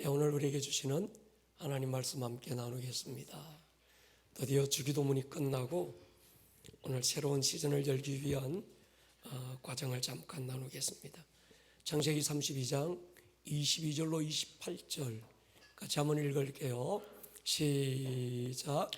오늘 우리에게 주시는 하나님 말씀 함께 나누겠습니다. 드디어 주기도문이 끝나고 오늘 새로운 시즌을 열기 위한 과정을 잠깐 나누겠습니다. 창세기 32장 22절로 28절 같이 한번 읽을게요. 시작.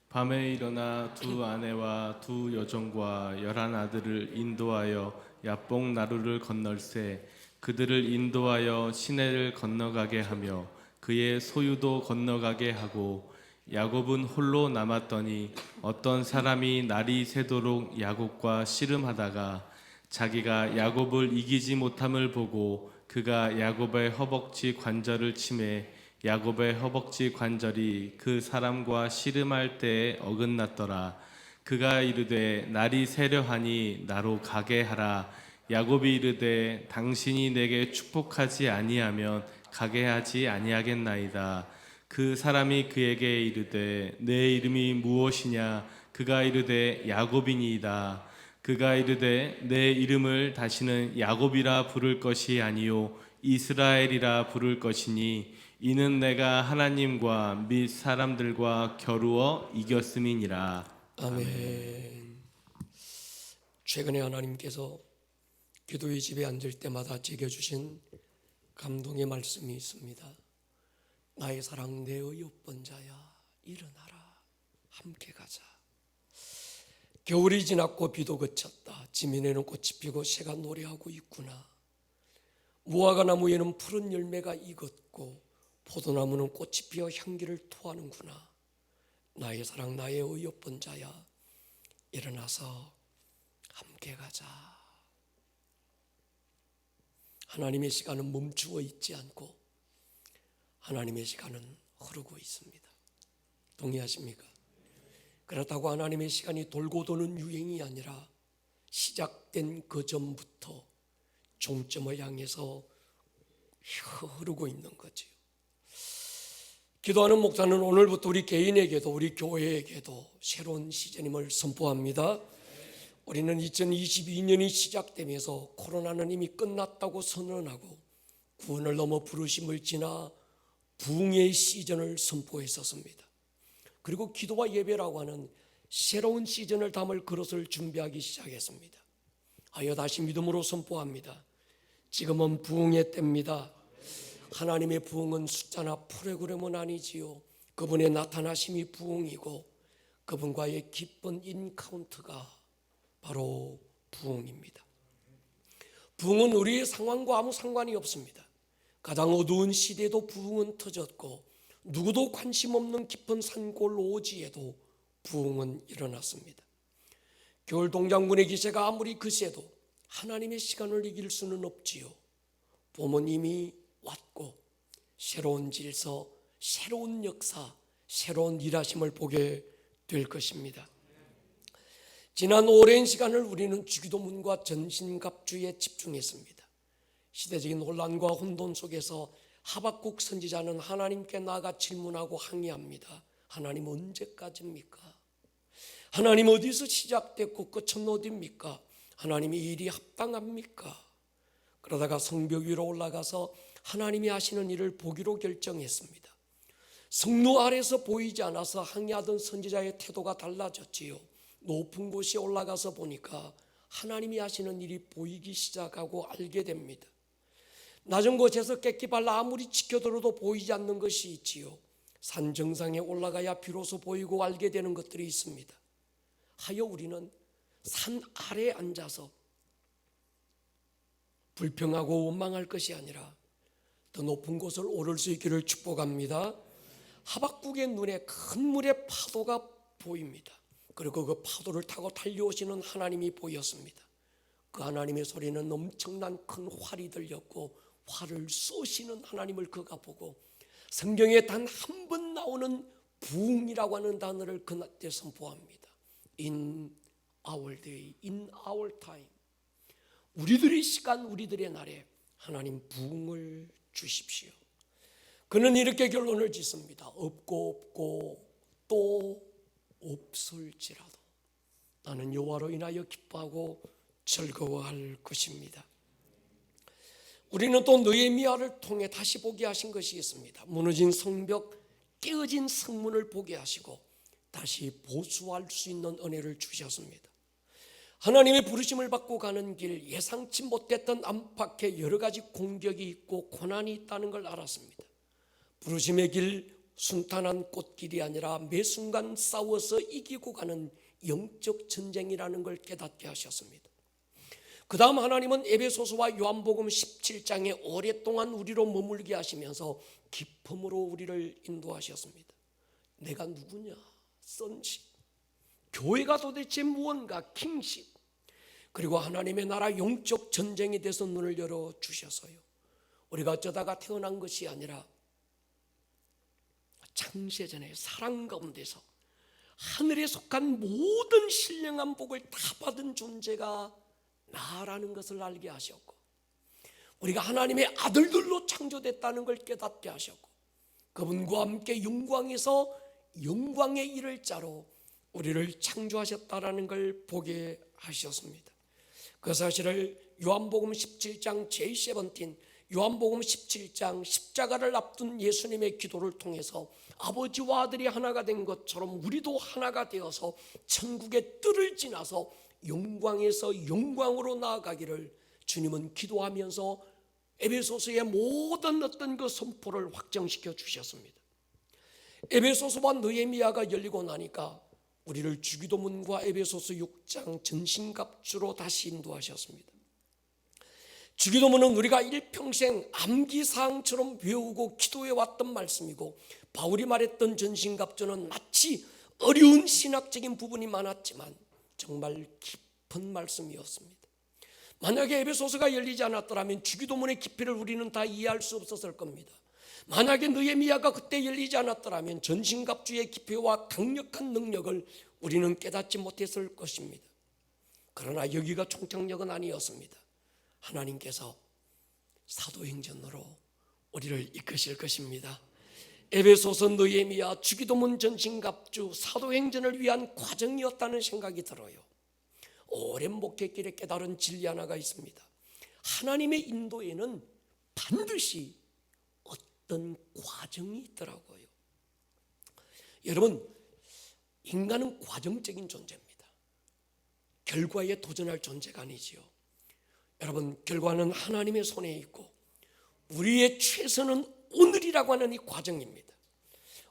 밤에 일어나 두 아내와 두 여종과 11 아들을 인도하여 야복 나루를 건널세 그들을 인도하여 시내를 건너가게 하며 그의 소유도 건너가게 하고 야곱은 홀로 남았더니 어떤 사람이 날이 새도록 야곱과 씨름하다가 자기가 야곱을 이기지 못함을 보고 그가 야곱의 허벅지 관절을 치매 야곱의 허벅지 관절이 그 사람과 씨름할 때에 어긋났더라. 그가 이르되 날이 새려하니 나로 가게 하라. 야곱이 이르되 당신이 내게 축복하지 아니하면 가게 하지 아니하겠나이다. 그 사람이 그에게 이르되 내 이름이 무엇이냐? 그가 이르되 야곱이니이다. 그가 이르되 내 이름을 다시는 야곱이라 부를 것이 아니요 이스라엘이라 부를 것이니 이는 내가 하나님과 및 사람들과 겨루어 이겼음이니라. 아멘. 최근에 하나님께서 기도의 집에 앉을 때마다 제게 주신 감동의 말씀이 있습니다. 나의 사랑 내의 옆번자야 일어나라 함께 가자. 겨울이 지났고 비도 그쳤다. 지면에는 꽃이 피고 새가 노래하고 있구나. 무화과 나무에는 푸른 열매가 익었고 포도나무는 꽃이 피어 향기를 토하는구나. 나의 사랑 나의 의협번자야 일어나서 함께 가자. 하나님의 시간은 멈추어 있지 않고 하나님의 시간은 흐르고 있습니다. 동의하십니까? 그렇다고 하나님의 시간이 돌고 도는 유행이 아니라 시작된 그 전부터 종점을 향해서 흐르고 있는 거지요. 기도하는 목사는 오늘부터 우리 개인에게도 우리 교회에게도 새로운 시즌임을 선포합니다. 우리는 2022년이 시작되면서 코로나는 이미 끝났다고 선언하고 구원을 넘어 부르심을 지나 부흥의 시즌을 선포했었습니다. 그리고 기도와 예배라고 하는 새로운 시즌을 담을 그릇을 준비하기 시작했습니다. 하여 다시 믿음으로 선포합니다. 지금은 부흥의 때입니다. 하나님의 부흥은 숫자나 프로그램은 아니지요. 그분의 나타나심이 부흥이고 그분과의 기쁜 인카운트가 바로 부흥입니다. 부흥은 우리의 상황과 아무 상관이 없습니다. 가장 어두운 시대에도 부흥은 터졌고 누구도 관심 없는 깊은 산골 오지에도 부흥은 일어났습니다. 겨울 동장군의 기세가 아무리 거세도 하나님의 시간을 이길 수는 없지요. 봄은 이미 왔고 새로운 질서, 새로운 역사, 새로운 일하심을 보게 될 것입니다. 지난 오랜 시간을 우리는 주기도문과 전신갑주에 집중했습니다. 시대적인 혼란과 혼돈 속에서 하박국 선지자는 하나님께 나아가 질문하고 항의합니다. 하나님 언제까지입니까? 하나님 어디서 시작됐고 끝은 어디입니까? 하나님 이 일이 합당합니까? 그러다가 성벽 위로 올라가서 하나님이 하시는 일을 보기로 결정했습니다. 성루 아래서 보이지 않아서 항의하던 선지자의 태도가 달라졌지요. 높은 곳에 올라가서 보니까 하나님이 하시는 일이 보이기 시작하고 알게 됩니다. 낮은 곳에서 객기발라 아무리 지켜들어도 보이지 않는 것이 있지요. 산 정상에 올라가야 비로소 보이고 알게 되는 것들이 있습니다. 하여 우리는 산 아래에 앉아서 불평하고 원망할 것이 아니라 더 높은 곳을 오를 수 있기를 축복합니다. 하박국의 눈에 큰 물의 파도가 보입니다. 그리고 그 파도를 타고 달려오시는 하나님이 보였습니다. 그 하나님의 소리는 엄청난 큰 활이 들렸고 활을 쏘시는 하나님을 그가 보고 성경에 단 한 번 나오는 부흥이라고 하는 단어를 그때 선포합니다. In our day, in our time. 우리들의 시간, 우리들의 날에 하나님 부흥을 주십시오. 그는 이렇게 결론을 짓습니다. 없고 또 없을지라도 나는 여호와로 인하여 기뻐하고 즐거워할 것입니다. 우리는 또 느헤미야를 통해 다시 보게 하신 것이 있습니다. 무너진 성벽, 깨어진 성문을 보게 하시고 다시 보수할 수 있는 은혜를 주셨습니다. 하나님의 부르심을 받고 가는 길, 예상치 못했던 안팎에 여러 가지 공격이 있고 고난이 있다는 걸 알았습니다. 부르심의 길, 순탄한 꽃길이 아니라 매 순간 싸워서 이기고 가는 영적 전쟁이라는 걸 깨닫게 하셨습니다. 그 다음 하나님은 에베소서와 요한복음 17장에 오랫동안 우리로 머물게 하시면서 기쁨으로 우리를 인도하셨습니다. 내가 누구냐? 선식. 교회가 도대체 무언가? 킹십. 그리고 하나님의 나라 영적 전쟁에 대해서 눈을 열어주셔서요, 우리가 어쩌다가 태어난 것이 아니라 창세전에 사랑 가운데서 하늘에 속한 모든 신령한 복을 다 받은 존재가 나라는 것을 알게 하셨고, 우리가 하나님의 아들들로 창조됐다는 걸 깨닫게 하셨고, 그분과 함께 영광에서 영광에 이를 자로 우리를 창조하셨다라는 걸 보게 하셨습니다. 그 사실을 요한복음 17장 제17, 요한복음 17장 십자가를 앞둔 예수님의 기도를 통해서 아버지와 아들이 하나가 된 것처럼 우리도 하나가 되어서 천국의 뜰을 지나서 영광에서 영광으로 나아가기를 주님은 기도하면서 에베소서의 모든 어떤 그 선포를 확정시켜 주셨습니다. 에베소서와 느헤미야가 열리고 나니까 우리를 주기도문과 에베소서 6장 전신갑주로 다시 인도하셨습니다. 주기도문은 우리가 일평생 암기사항처럼 배우고 기도해왔던 말씀이고, 바울이 말했던 전신갑주는 마치 어려운 신학적인 부분이 많았지만 정말 깊은 말씀이었습니다. 만약에 에베소서가 열리지 않았더라면 주기도문의 깊이를 우리는 다 이해할 수 없었을 겁니다. 만약에 느헤미야가 그때 열리지 않았더라면 전신갑주의 깊이와 강력한 능력을 우리는 깨닫지 못했을 것입니다. 그러나 여기가 총착역은 아니었습니다. 하나님께서 사도행전으로 우리를 이끄실 것입니다. 에베소서, 느헤미야, 주기도문, 전신갑주, 사도행전을 위한 과정이었다는 생각이 들어요. 오랜 목회길에 깨달은 진리 하나가 있습니다. 하나님의 인도에는 반드시 어떤 과정이 있더라고요. 여러분, 인간은 과정적인 존재입니다. 결과에 도전할 존재가 아니지요. 여러분, 결과는 하나님의 손에 있고 우리의 최선은 오늘이라고 하는 이 과정입니다.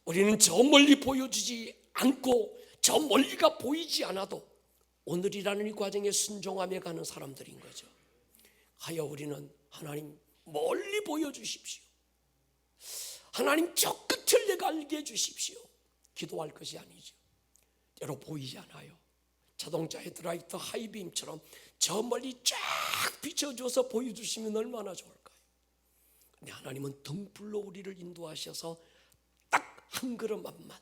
우리는 저 멀리 보여주지 않고 저 멀리가 보이지 않아도 오늘이라는 이 과정에 순종하며 가는 사람들인 거죠. 하여 우리는 하나님 멀리 보여주십시오. 하나님 저 끝을 내가 알게 해주십시오. 기도할 것이 아니죠. 때로 보이지 않아요. 자동차 헤드라이트 하이빔처럼 저 멀리 쫙 비춰줘서 보여주시면 얼마나 좋을까요? 근데 하나님은 등불로 우리를 인도하셔서 딱 한 걸음 앞만,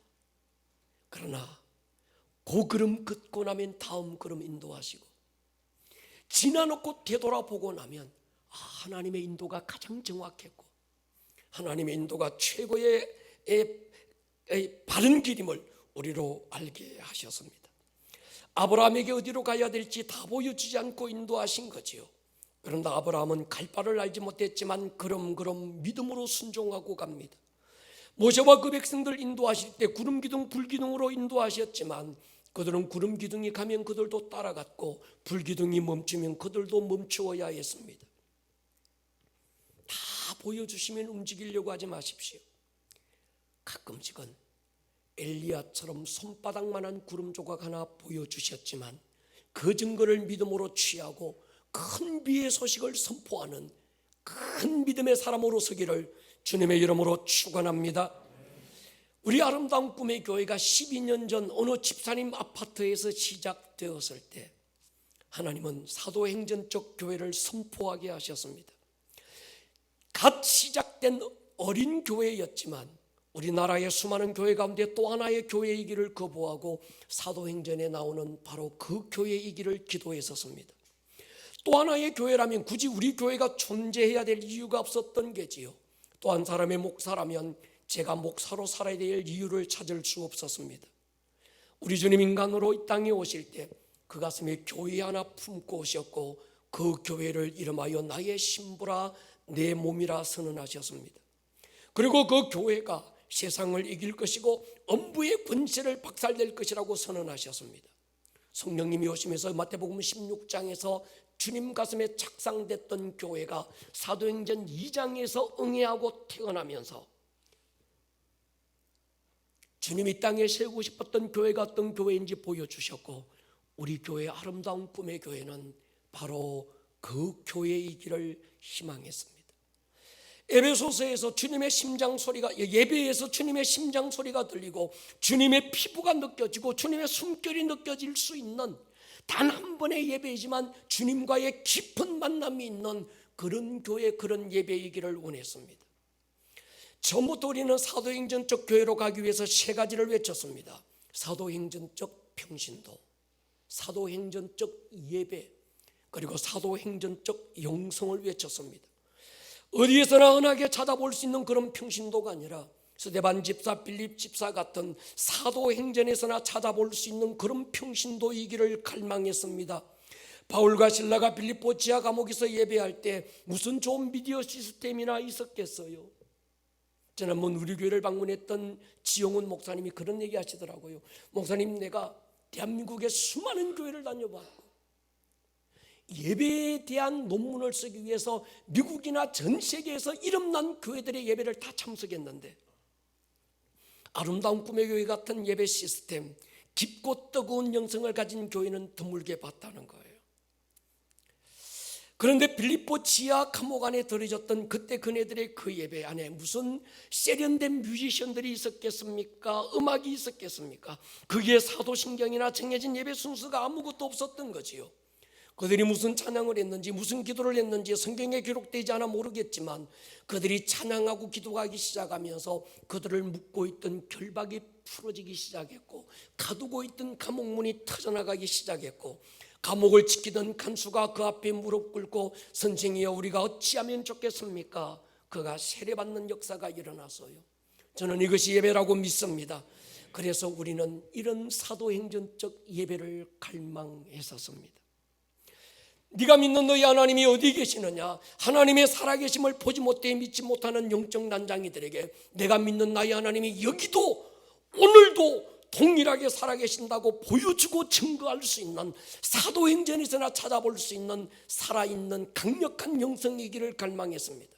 그러나 그 걸음 긋고 나면 다음 걸음 인도하시고, 지나놓고 되돌아보고 나면 하나님의 인도가 가장 정확했고 하나님의 인도가 최고의 바른 길임을 우리로 알게 하셨습니다. 아브라함에게 어디로 가야 될지 다 보여주지 않고 인도하신 거지요. 그런데 아브라함은 갈 바를 알지 못했지만 걸음걸음 믿음으로 순종하고 갑니다. 모세와 그 백성들 인도하실 때 구름 기둥 불 기둥으로 인도하셨지만 그들은 구름 기둥이 가면 그들도 따라갔고 불 기둥이 멈추면 그들도 멈추어야 했습니다. 다 보여주시면 움직이려고 하지 마십시오. 가끔씩은 엘리야처럼 손바닥만한 구름 조각 하나 보여주셨지만 그 증거를 믿음으로 취하고 큰 비의 소식을 선포하는 큰 믿음의 사람으로 서기를 주님의 이름으로 축원합니다. 우리 아름다운 꿈의 교회가 12년 전 어느 집사님 아파트에서 시작되었을 때 하나님은 사도행전 쪽 교회를 선포하게 하셨습니다. 갓 시작된 어린 교회였지만 우리나라의 수많은 교회 가운데 또 하나의 교회이기를 거부하고 사도행전에 나오는 바로 그 교회이기를 기도했었습니다. 또 하나의 교회라면 굳이 우리 교회가 존재해야 될 이유가 없었던 게지요. 또 한 사람의 목사라면 제가 목사로 살아야 될 이유를 찾을 수 없었습니다. 우리 주님 인간으로 이 땅에 오실 때 그 가슴에 교회 하나 품고 오셨고 그 교회를 이름하여 나의 신부라, 내 몸이라 선언하셨습니다. 그리고 그 교회가 세상을 이길 것이고 엄부의 권세를 박살낼 것이라고 선언하셨습니다. 성령님이 오시면서 마태복음 16장에서 주님 가슴에 착상됐던 교회가 사도행전 2장에서 응애하고 태어나면서 주님이 땅에 세우고 싶었던 교회가 어떤 교회인지 보여주셨고, 우리 교회의 아름다운 꿈의 교회는 바로 그 교회이기를 희망했습니다. 에베소서에서 주님의 심장 소리가, 예배에서 주님의 심장 소리가 들리고 주님의 피부가 느껴지고 주님의 숨결이 느껴질 수 있는 단 한 번의 예배이지만 주님과의 깊은 만남이 있는 그런 교회, 그런 예배이기를 원했습니다. 처음부터 우리는 사도행전적 교회로 가기 위해서 세 가지를 외쳤습니다. 사도행전적 평신도, 사도행전적 예배, 그리고 사도행전적 영성을 외쳤습니다. 어디에서나 흔하게 찾아볼 수 있는 그런 평신도가 아니라 스데반 집사, 빌립 집사 같은 사도행전에서나 찾아볼 수 있는 그런 평신도이기를 갈망했습니다. 바울과 실라가 빌립보 지하 감옥에서 예배할 때 무슨 좋은 미디어 시스템이나 있었겠어요? 지난번 우리 교회를 방문했던 지용훈 목사님이 그런 얘기 하시더라고요. 목사님, 내가 대한민국의 수많은 교회를 다녀봤고 예배에 대한 논문을 쓰기 위해서 미국이나 전 세계에서 이름난 교회들의 예배를 다 참석했는데 아름다운 꿈의 교회 같은 예배 시스템, 깊고 뜨거운 영성을 가진 교회는 드물게 봤다는 거예요. 그런데 빌립보 지하 감옥 안에 들어졌던 그때 그네들의 그 예배 안에 무슨 세련된 뮤지션들이 있었겠습니까? 음악이 있었겠습니까? 그게 사도신경이나 정해진 예배 순서가 아무것도 없었던 거지요. 그들이 무슨 찬양을 했는지, 무슨 기도를 했는지 성경에 기록되지 않아 모르겠지만 그들이 찬양하고 기도하기 시작하면서 그들을 묶고 있던 결박이 풀어지기 시작했고, 가두고 있던 감옥문이 터져나가기 시작했고, 감옥을 지키던 간수가 그 앞에 무릎 꿇고 선생이여 우리가 어찌하면 좋겠습니까? 그가 세례받는 역사가 일어났어요. 저는 이것이 예배라고 믿습니다. 그래서 우리는 이런 사도행전적 예배를 갈망했었습니다. 네가 믿는 너희 하나님이 어디 계시느냐? 하나님의 살아계심을 보지 못해 믿지 못하는 영적 난장이들에게 내가 믿는 나의 하나님이 여기도 오늘도 동일하게 살아계신다고 보여주고 증거할 수 있는, 사도행전에서나 찾아볼 수 있는 살아있는 강력한 영성이기를 갈망했습니다.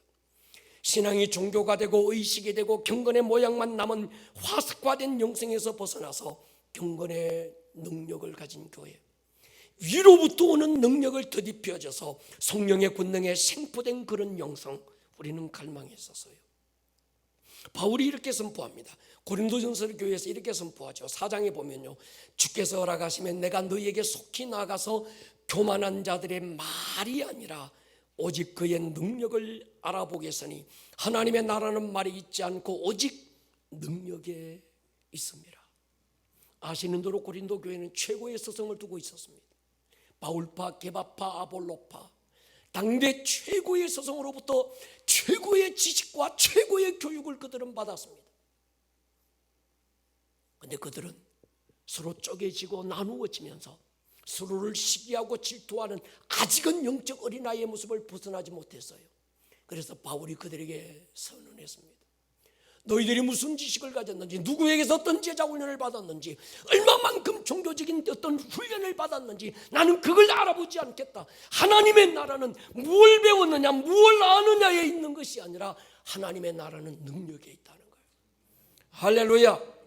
신앙이 종교가 되고 의식이 되고 경건의 모양만 남은 화석화된 영성에서 벗어나서 경건의 능력을 가진 교회, 위로부터 오는 능력을 더딥혀져서 성령의 권능에 생포된 그런 영성, 우리는 갈망했었어요. 바울이 이렇게 선포합니다. 고린도전서 교회에서 이렇게 선포하죠. 4장에 보면요, 주께서 허락하시면 내가 너희에게 속히 나가서 교만한 자들의 말이 아니라 오직 그의 능력을 알아보겠으니 하나님의 나라는 말이 있지 않고 오직 능력에 있습니다. 아시는 대로 고린도 교회는 최고의 스승을 두고 있었습니다. 바울파, 게바파, 아볼로파, 당대 최고의 스승으로부터 최고의 지식과 최고의 교육을 그들은 받았습니다. 그런데 그들은 서로 쪼개지고 나누어지면서 서로를 시기하고 질투하는 아직은 영적 어린아이의 모습을 벗어나지 못했어요. 그래서 바울이 그들에게 선언했습니다. 너희들이 무슨 지식을 가졌는지, 누구에게서 어떤 제자 훈련을 받았는지, 얼마만큼 종교적인 어떤 훈련을 받았는지 나는 그걸 알아보지 않겠다. 하나님의 나라는 무엇을 배웠느냐, 무엇을 아느냐에 있는 것이 아니라 하나님의 나라는 능력에 있다는 거예요. 할렐루야.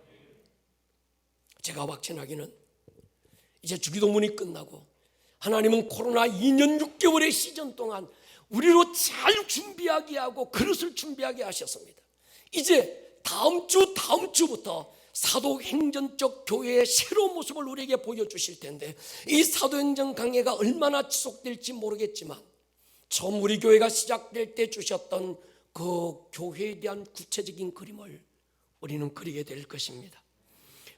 제가 확신하기는 이제 주기도문이 끝나고 하나님은 코로나 2년 6개월의 시즌 동안 우리로 잘 준비하게 하고 그릇을 준비하게 하셨습니다. 이제 다음 주부터 사도행전적 교회의 새로운 모습을 우리에게 보여주실 텐데, 이 사도행전 강해가 얼마나 지속될지 모르겠지만 처음 우리 교회가 시작될 때 주셨던 그 교회에 대한 구체적인 그림을 우리는 그리게 될 것입니다.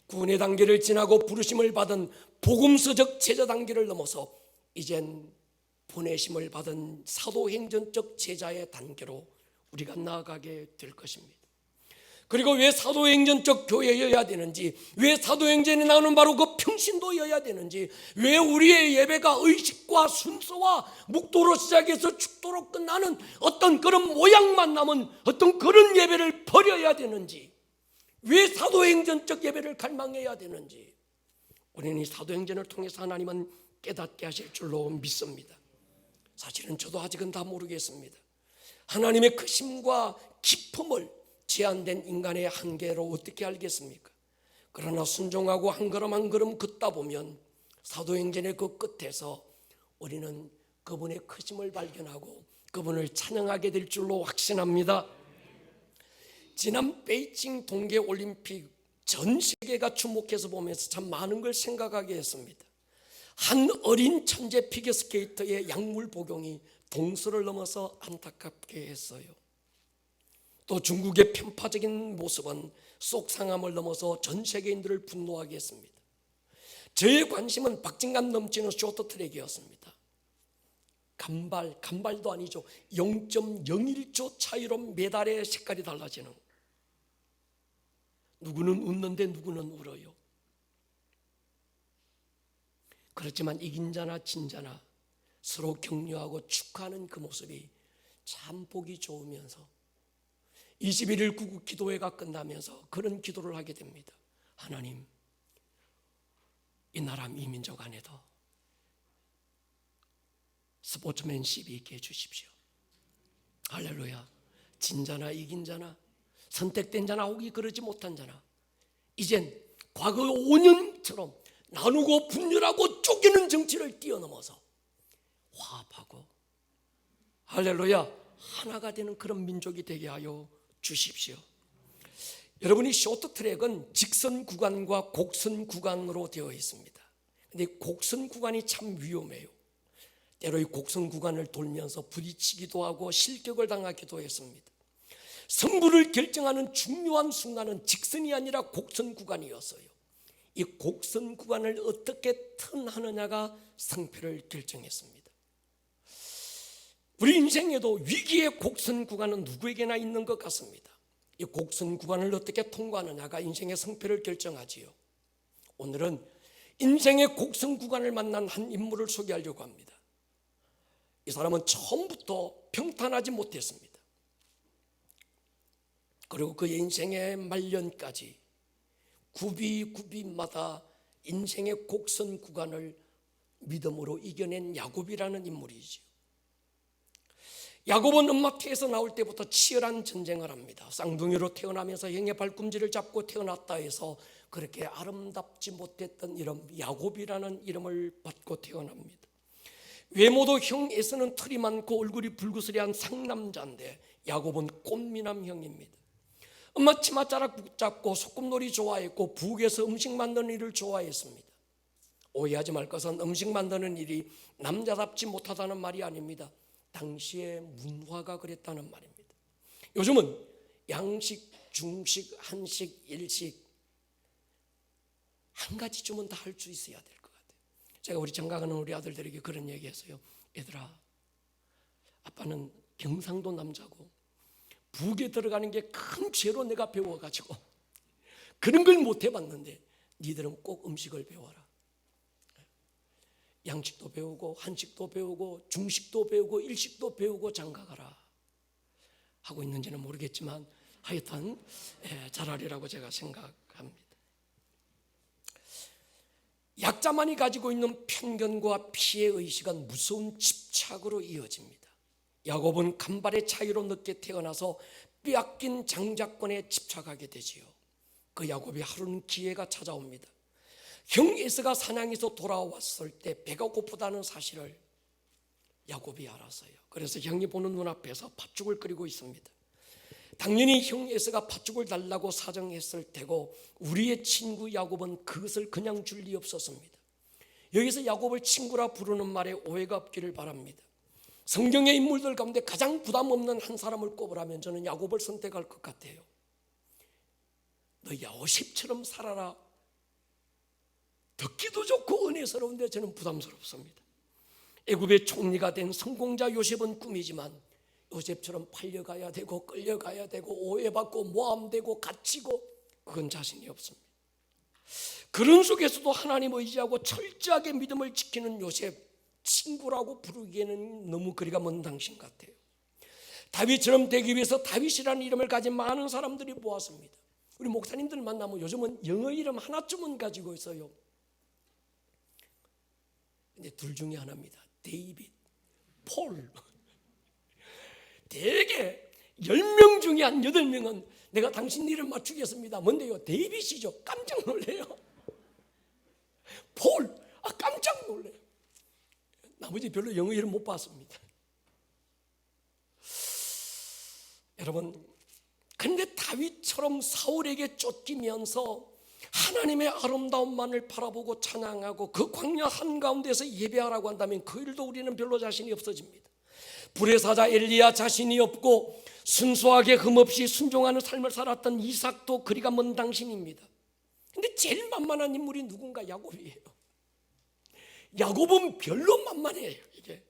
구원의 단계를 지나고 부르심을 받은 복음서적 제자 단계를 넘어서 이젠 보내심을 받은 사도행전적 제자의 단계로 우리가 나아가게 될 것입니다. 그리고 왜 사도행전적 교회여야 되는지, 왜 사도행전에 나오는 바로 그 평신도여야 되는지, 왜 우리의 예배가 의식과 순서와 묵도로 시작해서 축도로 끝나는 어떤 그런 모양만 남은 어떤 그런 예배를 버려야 되는지, 왜 사도행전적 예배를 갈망해야 되는지, 우리는 이 사도행전을 통해서 하나님은 깨닫게 하실 줄로 믿습니다. 사실은 저도 아직은 다 모르겠습니다. 하나님의 크심과 기품을 제한된 인간의 한계로 어떻게 알겠습니까? 그러나 순종하고 한 걸음 한 걸음 걷다 보면 사도행전의 그 끝에서 우리는 그분의 크심을 발견하고 그분을 찬양하게 될 줄로 확신합니다. 지난 베이징 동계올림픽 전 세계가 주목해서 보면서 참 많은 걸 생각하게 했습니다. 한 어린 천재 피겨스케이터의 약물 복용이 동서를 넘어서 안타깝게 했어요. 또 중국의 편파적인 모습은 속상함을 넘어서 전 세계인들을 분노하게 했습니다. 저의 관심은 박진감 넘치는 쇼트트랙이었습니다. 간발도 아니죠. 0.01초 차이로 메달의 색깔이 달라지는, 누구는 웃는데 누구는 울어요. 그렇지만 이긴 자나 진 자나 서로 격려하고 축하하는 그 모습이 참 보기 좋으면서 21일 구국 기도회가 끝나면서 그런 기도를 하게 됩니다. 하나님, 이 나라 이 민족 안에도 스포츠맨십이 있게 해주십시오. 할렐루야. 진 자나 이긴 자나 선택된 자나 혹이 그러지 못한 자나 이젠 과거 5년처럼 나누고 분열하고 쪼개는 정치를 뛰어넘어서 화합하고 할렐루야 하나가 되는 그런 민족이 되게 하여 주십시오. 여러분이 쇼트트랙은 직선 구간과 곡선 구간으로 되어 있습니다. 근데 곡선 구간이 참 위험해요. 때로 이 곡선 구간을 돌면서 부딪히기도 하고 실격을 당하기도 했습니다. 승부를 결정하는 중요한 순간은 직선이 아니라 곡선 구간이었어요. 이 곡선 구간을 어떻게 턴하느냐가 승패를 결정했습니다. 우리 인생에도 위기의 곡선 구간은 누구에게나 있는 것 같습니다. 이 곡선 구간을 어떻게 통과하느냐가 인생의 승패를 결정하지요. 오늘은 인생의 곡선 구간을 만난 한 인물을 소개하려고 합니다. 이 사람은 처음부터 평탄하지 못했습니다. 그리고 그의 인생의 말년까지 구비마다 인생의 곡선 구간을 믿음으로 이겨낸 야곱이라는 인물이죠. 야곱은 엄마태에서 나올 때부터 치열한 전쟁을 합니다. 쌍둥이로 태어나면서 형의 발꿈치를 잡고 태어났다 해서 그렇게 아름답지 못했던 이름 야곱이라는 이름을 받고 태어납니다. 외모도 형 에서는 털이 많고 얼굴이 불구스레한 상남자인데 야곱은 꽃미남 형입니다. 엄마 치맛자락 붙잡고 소꿉놀이 좋아했고 부엌에서 음식 만드는 일을 좋아했습니다. 오해하지 말 것은 음식 만드는 일이 남자답지 못하다는 말이 아닙니다. 당시의 문화가 그랬다는 말입니다. 요즘은 양식, 중식, 한식, 일식 한 가지 주면 다 할 수 있어야 될 것 같아요. 제가 우리 장가가는 우리 아들들에게 그런 얘기했어요. 얘들아, 아빠는 경상도 남자고 북에 들어가는 게 큰 죄로 내가 배워가지고 그런 걸 못 해봤는데 니들은 꼭 음식을 배워라. 양식도 배우고 한식도 배우고 중식도 배우고 일식도 배우고 장가가라 하고 있는지는 모르겠지만 하여튼 잘하리라고 제가 생각합니다. 약자만이 가지고 있는 편견과 피해의식은 무서운 집착으로 이어집니다. 야곱은 간발의 차이로 늦게 태어나서 빼앗긴 장자권에 집착하게 되지요. 그 야곱이 하루는 기회가 찾아옵니다. 형 에서가 사냥에서 돌아왔을 때 배가 고프다는 사실을 야곱이 알았어요. 그래서 형이 보는 눈앞에서 팥죽을 끓이고 있습니다. 당연히 형 에서가 팥죽을 달라고 사정했을 테고 우리의 친구 야곱은 그것을 그냥 줄 리 없었습니다. 여기서 야곱을 친구라 부르는 말에 오해가 없기를 바랍니다. 성경의 인물들 가운데 가장 부담 없는 한 사람을 꼽으라면 저는 야곱을 선택할 것 같아요. 너 요셉처럼 살아라. 듣기도 좋고 은혜스러운데 저는 부담스럽습니다. 애굽의 총리가 된 성공자 요셉은 꿈이지만 요셉처럼 팔려가야 되고 끌려가야 되고 오해받고 모함되고 갇히고 그건 자신이 없습니다. 그런 속에서도 하나님 의지하고 철저하게 믿음을 지키는 요셉, 친구라고 부르기에는 너무 거리가 먼 당신 같아요. 다윗처럼 되기 위해서 다윗이라는 이름을 가진 많은 사람들이 모았습니다. 우리 목사님들 만나면 요즘은 영어 이름 하나쯤은 가지고 있어요. 근데 둘 중에 하나입니다. 데이빗, 폴. 대개 10명 중에 한 8명은 내가 당신 이름 맞추겠습니다. 뭔데요? 데이빗이죠. 깜짝 놀래요. 폴, 깜짝 놀래요. 나머지 별로 영어 이름 못 봤습니다. 여러분, 그런데 다윗처럼 사울에게 쫓기면서 하나님의 아름다움만을 바라보고 찬양하고 그 광야 한가운데서 예배하라고 한다면 그 일도 우리는 별로 자신이 없어집니다. 불의 사자 엘리야 자신이 없고 순수하게 흠없이 순종하는 삶을 살았던 이삭도 그리가 먼 당신입니다. 근데 제일 만만한 인물이 누군가? 야곱이에요. 야곱은 별로 만만해요. 이게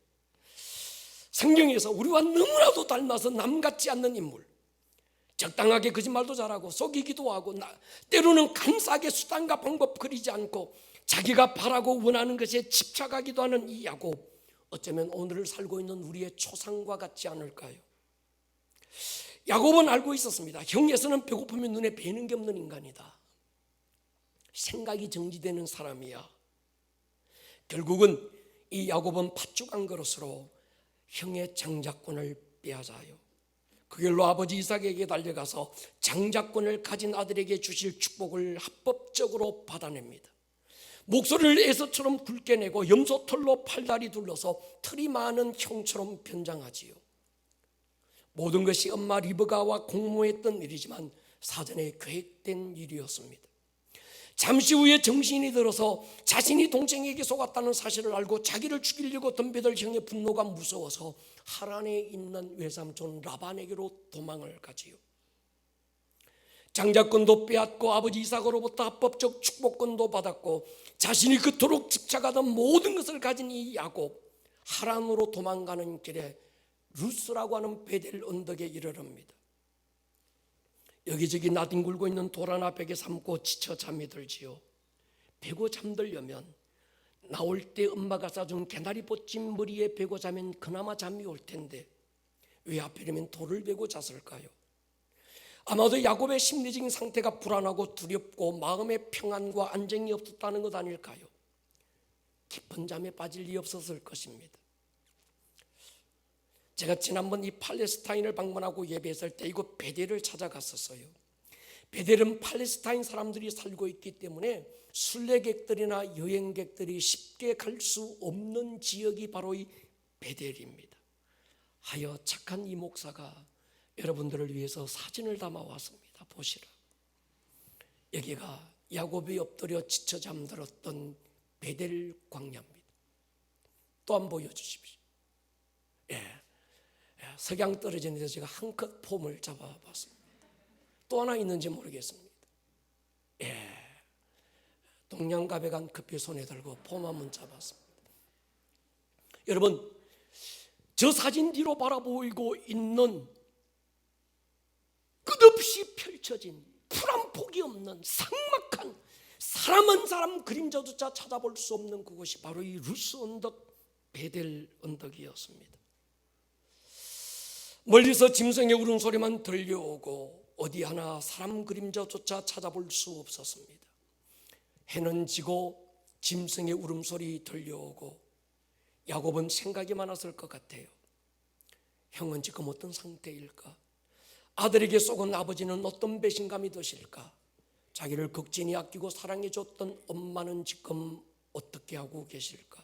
성경에서 우리와 너무나도 닮아서 남같지 않는 인물, 적당하게 거짓말도 잘하고 속이기도 하고 때로는 감싸게 수단과 방법 그리지 않고 자기가 바라고 원하는 것에 집착하기도 하는 이 야곱, 어쩌면 오늘을 살고 있는 우리의 초상과 같지 않을까요? 야곱은 알고 있었습니다. 형에서는 배고프면 눈에 뵈는 게 없는 인간이다. 생각이 정지되는 사람이야. 결국은 이 야곱은 팥죽한 그릇으로 형의 장자권을 빼앗아요. 그 길로 아버지 이삭에게 달려가서 장자권을 가진 아들에게 주실 축복을 합법적으로 받아냅니다. 목소리를 에서처럼 굵게 내고 염소털로 팔다리 둘러서 털이 많은 형처럼 변장하지요. 모든 것이 엄마 리브가와 공모했던 일이지만 사전에 계획된 일이었습니다. 잠시 후에 정신이 들어서 자신이 동생에게 속았다는 사실을 알고 자기를 죽이려고 덤벼들 형의 분노가 무서워서 하란에 있는 외삼촌 라반에게로 도망을 가지요. 장자권도 빼앗고 아버지 이삭으로부터 합법적 축복권도 받았고 자신이 그토록 집착하던 모든 것을 가진 이 야곱, 하란으로 도망가는 길에 루스라고 하는 베델 언덕에 이르릅니다. 여기저기 나뒹굴고 있는 돌 하나 벽에 삼고 지쳐 잠이 들지요. 베고 잠들려면 나올 때 엄마가 싸준 개나리 뻗친 머리에 베고 자면 그나마 잠이 올 텐데 왜 하필이면 돌을 베고 잤을까요? 아마도 야곱의 심리적인 상태가 불안하고 두렵고 마음의 평안과 안정이 없었다는 것 아닐까요? 깊은 잠에 빠질 리 없었을 것입니다. 제가 지난번 이 팔레스타인을 방문하고 예배했을 때 이곳 베델을 찾아갔었어요. 베델은 팔레스타인 사람들이 살고 있기 때문에 순례객들이나 여행객들이 쉽게 갈 수 없는 지역이 바로 이 베델입니다. 하여 착한 이 목사가 여러분들을 위해서 사진을 담아왔습니다. 보시라. 여기가 야곱이 엎드려 지쳐 잠들었던 베델 광야입니다. 또 한번 보여주십시오. 석양 떨어지는 데서 제가 한 컷 폼을 잡아봤습니다. 또 하나 있는지 모르겠습니다. 동양갑에 간 급히 손에 들고 폼 한번 잡았습니다. 여러분, 저 사진 뒤로 바라보이고 있는 끝없이 펼쳐진 풀 한 폭이 없는 삭막한 사람 한 사람 그림자조차 찾아볼 수 없는 그곳이 바로 이 루스 언덕, 베델 언덕이었습니다. 멀리서 짐승의 울음소리만 들려오고 어디 하나 사람 그림자조차 찾아볼 수 없었습니다. 해는 지고 짐승의 울음소리 들려오고 야곱은 생각이 많았을 것 같아요. 형은 지금 어떤 상태일까? 아들에게 쏘은 아버지는 어떤 배신감이 드실까? 자기를 극진히 아끼고 사랑해줬던 엄마는 지금 어떻게 하고 계실까?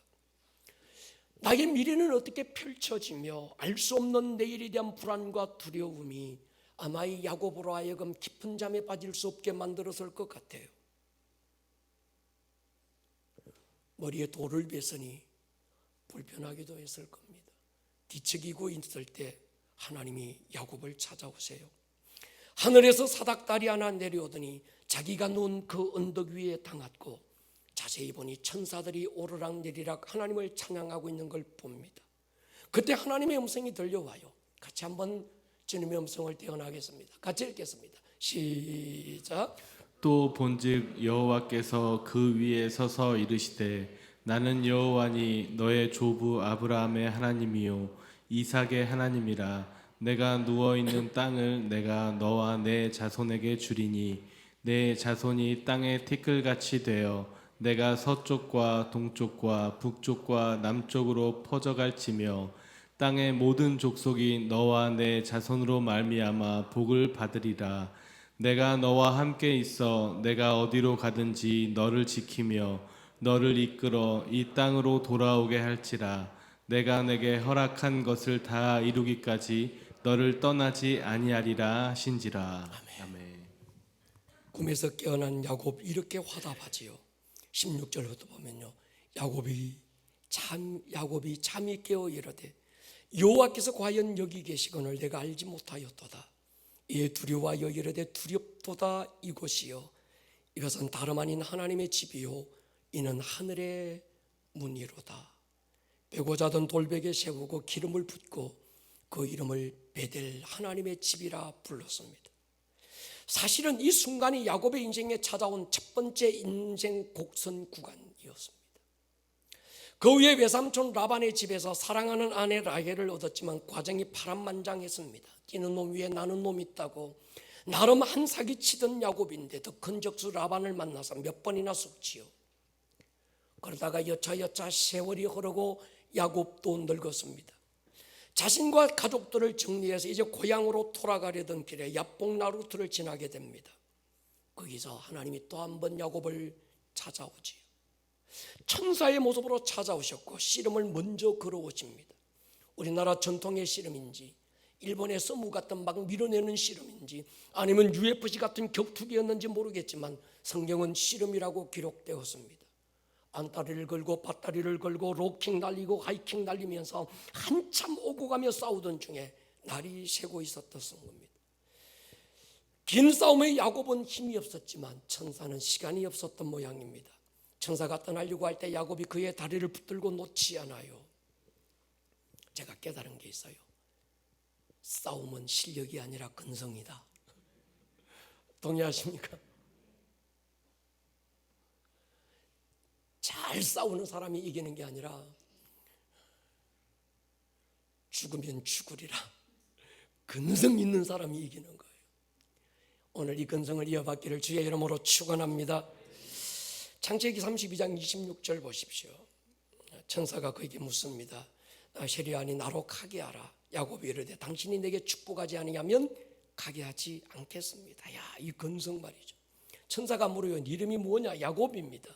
나의 미래는 어떻게 펼쳐지며 알 수 없는 내일에 대한 불안과 두려움이 아마 이 야곱으로 하여금 깊은 잠에 빠질 수 없게 만들었을 것 같아요. 머리에 돌을 베서니 불편하기도 했을 겁니다. 뒤척이고 있을 때 하나님이 야곱을 찾아오세요. 하늘에서 사닥다리 하나 내려오더니 자기가 누운 그 언덕 위에 당았고 자세히 보니 천사들이 오르락내리락 하나님을 찬양하고 있는 걸 봅니다. 그때 하나님의 음성이 들려와요. 같이 한번 주님의 음성을 대언하겠습니다. 같이 읽겠습니다. 시작. 또 본즉 여호와께서 그 위에 서서 이르시되 나는 여호와니 너의 조부 아브라함의 하나님이요 이삭의 하나님이라. 내가 누워 있는 땅을 내가 너와 내 자손에게 주리니 내 자손이 땅의 티끌같이 되어 내가 서쪽과 동쪽과 북쪽과 남쪽으로 퍼져갈지며 땅의 모든 족속이 너와 내 자손으로 말미암아 복을 받으리라. 내가 너와 함께 있어 내가 어디로 가든지 너를 지키며 너를 이끌어 이 땅으로 돌아오게 할지라. 내가 내게 허락한 것을 다 이루기까지 너를 떠나지 아니하리라 하신지라. 아멘. 꿈에서 깨어난 야곱 이렇게 화답하지요. 16절부터 보면요, 야곱이 잠이 깨어 이르되 여호와께서 과연 여기 계시거늘 내가 알지 못하였도다. 이에 두려워하여 이르되 두렵도다. 이곳이요 이것은 다름 아닌 하나님의 집이요 이는 하늘의 문이로다. 베고자 던 돌베개 세우고 기름을 붓고 그 이름을 베델 하나님의 집이라 불렀습니다. 사실은 이 순간이 야곱의 인생에 찾아온 첫 번째 인생 곡선 구간이었습니다. 그 후에 외삼촌 라반의 집에서 사랑하는 아내 라헬을 얻었지만 과정이 파란만장했습니다. 뛰는 놈 위에 나는 놈 있다고 나름 한 사기 치던 야곱인데 더 큰 적수 라반을 만나서 몇 번이나 속지요. 그러다가 여차여차 세월이 흐르고 야곱도 늙었습니다. 자신과 가족들을 정리해서 이제 고향으로 돌아가려던 길에 야복나루트를 지나게 됩니다. 거기서 하나님이 또 한 번 야곱을 찾아오지요. 천사의 모습으로 찾아오셨고 씨름을 먼저 걸어오십니다. 우리나라 전통의 씨름인지 일본의 서무 같은 막 밀어내는 씨름인지 아니면 UFC 같은 격투기였는지 모르겠지만 성경은 씨름이라고 기록되었습니다. 안다리를 걸고 밧다리를 걸고 로킹 날리고 하이킹 날리면서 한참 오고 가며 싸우던 중에 날이 새고 있었던 겁니다. 긴 싸움에 야곱은 힘이 없었지만 천사는 시간이 없었던 모양입니다. 천사가 떠나려고 할 때 야곱이 그의 다리를 붙들고 놓지 않아요. 제가 깨달은 게 있어요. 싸움은 실력이 아니라 근성이다. 동의하십니까? 잘 싸우는 사람이 이기는 게 아니라 죽으면 죽으리라 근성 있는 사람이 이기는 거예요. 오늘 이 근성을 이어받기를 주의 이름으로 축원합니다. 창세기 32장 26절 보십시오. 천사가 그에게 묻습니다. 세리아니 나로 가게 하라. 야곱이 이르되 당신이 내게 축복하지 아니하면 가게 하지 않겠습니다. 야, 이 근성 말이죠. 천사가 물어요. 네 이름이 뭐냐? 야곱입니다.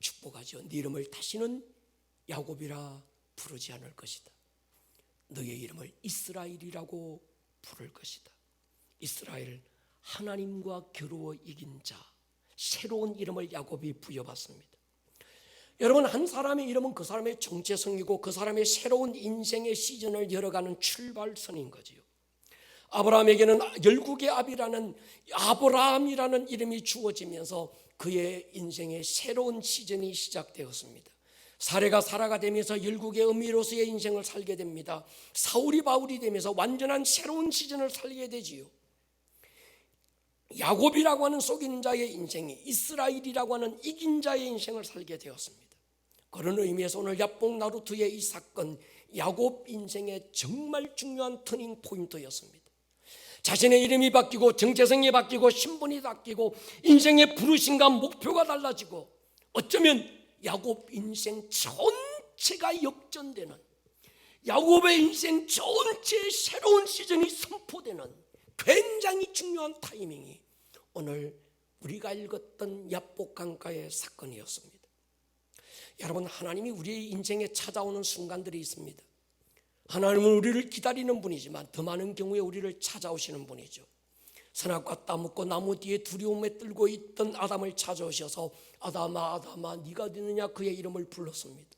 축복하죠. 네 이름을 다시는 야곱이라 부르지 않을 것이다. 너의 이름을 이스라엘이라고 부를 것이다. 이스라엘, 하나님과 겨루어 이긴 자. 새로운 이름을 야곱이 부여받습니다. 여러분, 한 사람의 이름은 그 사람의 정체성이고 그 사람의 새로운 인생의 시즌을 열어가는 출발선인 거지요. 아브라함에게는 열국의 아비라는 아브라함이라는 이름이 주어지면서 그의 인생의 새로운 시즌이 시작되었습니다. 사레가 사라가 되면서 열국의 어미로서의 인생을 살게 됩니다. 사울이 바울이 되면서 완전한 새로운 시즌을 살게 되지요. 야곱이라고 하는 속인 자의 인생이 이스라엘이라고 하는 이긴 자의 인생을 살게 되었습니다. 그런 의미에서 오늘 야복나루트의 이 사건, 야곱 인생의 정말 중요한 터닝 포인트였습니다. 자신의 이름이 바뀌고 정체성이 바뀌고 신분이 바뀌고 인생의 부르심과 목표가 달라지고 어쩌면 야곱 인생 전체가 역전되는, 야곱의 인생 전체의 새로운 시즌이 선포되는 굉장히 중요한 타이밍이 오늘 우리가 읽었던 야복강가의 사건이었습니다. 여러분, 하나님이 우리의 인생에 찾아오는 순간들이 있습니다. 하나님은 우리를 기다리는 분이지만 더 많은 경우에 우리를 찾아오시는 분이죠. 선악과 따먹고 나무 뒤에 두려움에 떨고 있던 아담을 찾아오셔서 아담아 아담아 네가 어디느냐 그의 이름을 불렀습니다.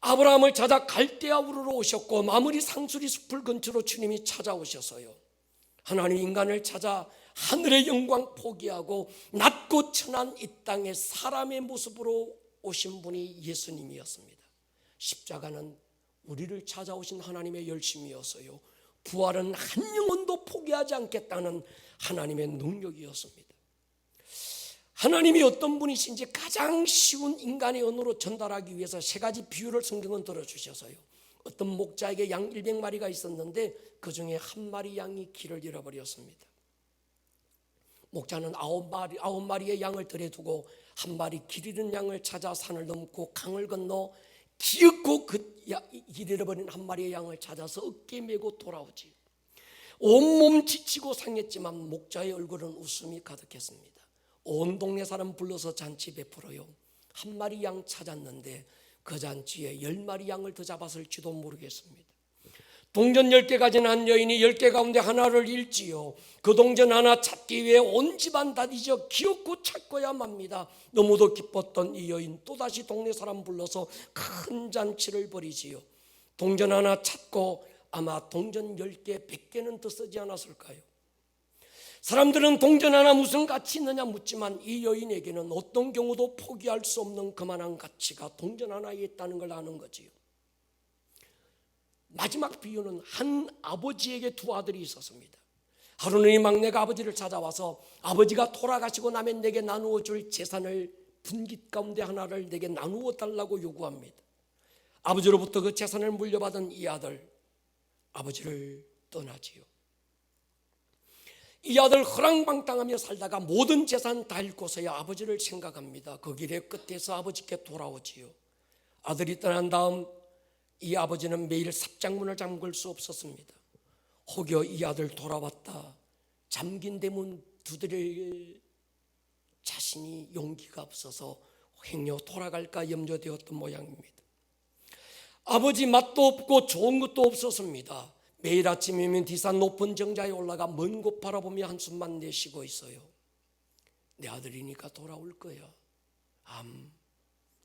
아브라함을 찾아 갈대아 우르로 오셨고 마무리 상수리 숲을 근처로 주님이 찾아오셔서요, 하나님 인간을 찾아 하늘의 영광 포기하고 낮고 천한 이 땅에 사람의 모습으로 오신 분이 예수님이었습니다. 십자가는 우리를 찾아오신 하나님의 열심이었어요. 부활은 한 영혼도 포기하지 않겠다는 하나님의 능력이었습니다. 하나님이 어떤 분이신지 가장 쉬운 인간의 언어로 전달하기 위해서 세 가지 비유를 성경은 들어주셔서요. 어떤 목자에게 양 100마리가 있었는데 그 중에 한 마리 양이 길을 잃어버렸습니다. 목자는 9마리의 양을 들여두고 한 마리 길 잃은 양을 찾아 산을 넘고 강을 건너 기어코 그 길 잃어버린 한 마리의 양을 찾아서 어깨에 메고 돌아오지요. 온몸 지치고 상했지만 목자의 얼굴은 웃음이 가득했습니다. 온 동네 사람 불러서 잔치 베풀어요. 한 마리 양 찾았는데 그 잔치에 10마리 양을 더 잡았을지도 모르겠습니다. 동전 10개 가진 한 여인이 10개 가운데 하나를 잃지요. 그 동전 하나 찾기 위해 온 집안 다 뒤져 기어코 찾고야 맙니다. 너무도 기뻤던 이 여인 또다시 동네 사람 불러서 큰 잔치를 벌이지요. 동전 하나 찾고 아마 동전 10개, 100개는 더 쓰지 않았을까요? 사람들은 동전 하나 무슨 가치 있느냐 묻지만 이 여인에게는 어떤 경우도 포기할 수 없는 그만한 가치가 동전 하나에 있다는 걸 아는 거지요. 마지막 비유는 한 아버지에게 두 아들이 있었습니다. 하루는 이 막내가 아버지를 찾아와서 아버지가 돌아가시고 나면 내게 나누어 줄 재산을 분깃 가운데 하나를 내게 나누어 달라고 요구합니다. 아버지로부터 그 재산을 물려받은 이 아들, 아버지를 떠나지요. 이 아들 허랑방탕하며 살다가 모든 재산 다 잃고서야 아버지를 생각합니다. 그 길의 끝에서 아버지께 돌아오지요. 아들이 떠난 다음 이 아버지는 매일 삽장문을 잠글 수 없었습니다. 혹여 이 아들 돌아왔다 잠긴 대문 두드릴 자신이 용기가 없어서 행여 돌아갈까 염려되었던 모양입니다. 아버지 맛도 없고 좋은 것도 없었습니다. 매일 아침이면 뒷산 높은 정자에 올라가 먼 곳 바라보며 한숨만 내쉬고 있어요. 내 아들이니까 돌아올 거야.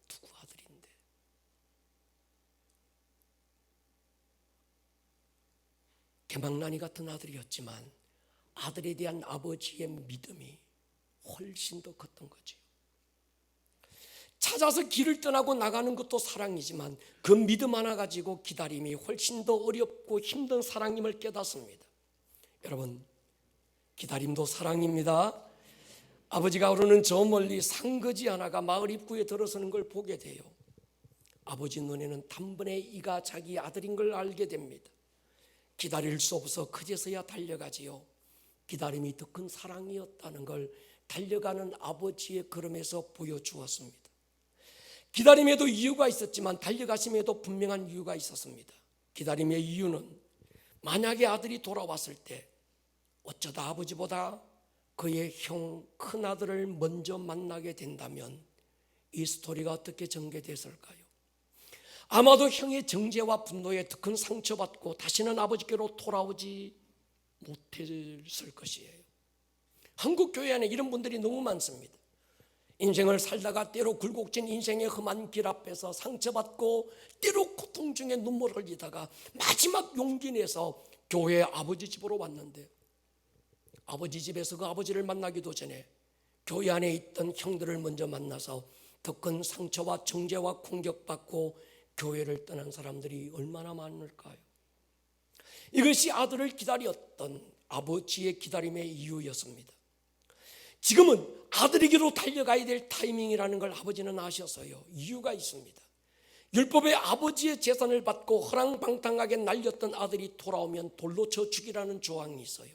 누구 아들인데. 개망나니 같은 아들이었지만 아들에 대한 아버지의 믿음이 훨씬 더 컸던 거죠. 찾아서 길을 떠나고 나가는 것도 사랑이지만 그 믿음 하나 가지고 기다림이 훨씬 더 어렵고 힘든 사랑임을 깨닫습니다. 여러분, 기다림도 사랑입니다. 아버지가 오르는 저 멀리 상거지 하나가 마을 입구에 들어서는 걸 보게 돼요. 아버지 눈에는 단번에 이가 자기 아들인 걸 알게 됩니다. 기다릴 수 없어 그제서야 달려가지요. 기다림이 더 큰 사랑이었다는 걸 달려가는 아버지의 걸음에서 보여주었습니다. 기다림에도 이유가 있었지만 달려가심에도 분명한 이유가 있었습니다. 기다림의 이유는 만약에 아들이 돌아왔을 때 어쩌다 아버지보다 그의 형 큰아들을 먼저 만나게 된다면 이 스토리가 어떻게 전개됐을까요? 아마도 형의 정죄와 분노에 더 큰 상처받고 다시는 아버지께로 돌아오지 못했을 것이에요. 한국 교회 안에 이런 분들이 너무 많습니다. 인생을 살다가 때로 굴곡진 인생의 험한 길 앞에서 상처받고 때로 고통 중에 눈물 흘리다가 마지막 용기 내서 교회 아버지 집으로 왔는데 아버지 집에서 그 아버지를 만나기도 전에 교회 안에 있던 형들을 먼저 만나서 더 큰 상처와 정죄와 공격받고 교회를 떠난 사람들이 얼마나 많을까요? 이것이 아들을 기다렸던 아버지의 기다림의 이유였습니다. 지금은 아들에게로 달려가야 될 타이밍이라는 걸 아버지는 아셔서요. 이유가 있습니다. 율법의 아버지의 재산을 받고 허랑방탕하게 날렸던 아들이 돌아오면 돌로 쳐 죽이라는 조항이 있어요.